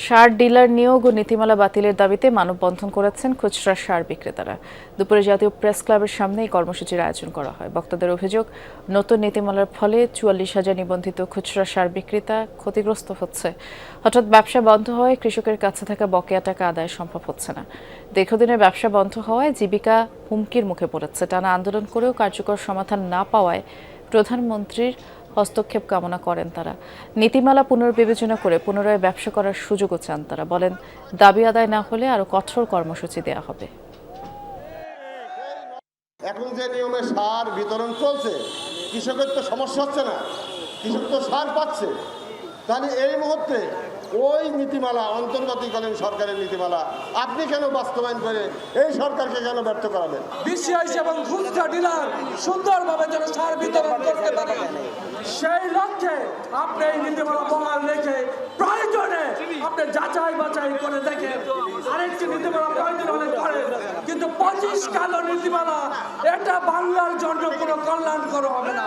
সার dealer নিয়োগ ও নীতিমালা বাতিলের দাবিতে মানববন্ধন করেছেন খুচরা সার বিক্রেতারা। দুপুরে জাতীয় প্রেস ক্লাবের সামনে এই কর্মসূচির আয়োজন করা হয়। বক্তাদের অভিযোগ, নতুন নীতিমালার ফলে ৪৪,০০০ নিবন্ধিত খুচরা সার বিক্রেতা ক্ষতিগ্রস্ত হচ্ছে। হঠাৎ ব্যবসা বন্ধ হওয়ায় কৃষকের কাছে থাকা বকেয়া টাকা আদায় সম্ভব হচ্ছে না। দীর্ঘদিনের ব্যবসা বন্ধ হওয়ায় জীবিকা হুমকির মুখে পড়েছে। টানা আন্দোলন করেও কার্যকর সমাধান না পাওয়ায় প্রধানমন্ত্রীর হস্তক্ষেপ কামনা করেন তারা। নীতিমালা পুনর্বিবেচনা করে পুনরায় ব্যবসা করার সুযোগও চান তারা। বলেন, দাবি আদায় না হলে আরো কঠোর কর্মসূচি দেওয়া হবে। এখন যে নিয়মে সার বিতরণ চলছে, কৃষকের তো সমস্যা হচ্ছে না, কৃষক তো সার পাচ্ছে। তাহলে এই মুহূর্তে ওই নীতিমালা, অন্তর্বর্তীকালীন সরকারের নীতিমালা আপনি কেন বাস্তবায়ন করে এই সরকারকে কেন ব্যর্থ করাবেন? বিসিআইস এবং খুচরা ডিলার সুন্দরভাবে যেন সার বিতরণ করতে পারে, সেই লক্ষ্যে আপনি এই নীতিমালা বহাল রেখে প্রয়োজনে আপনি যাচাই বাছাই করে দেখেন, আরেকটি নীতিমালা প্রয়োজন হলে করেন, কিন্তু 25 কালো নীতিমালা এটা বাংলার জন্য কোনো কল্যাণকর হবে না।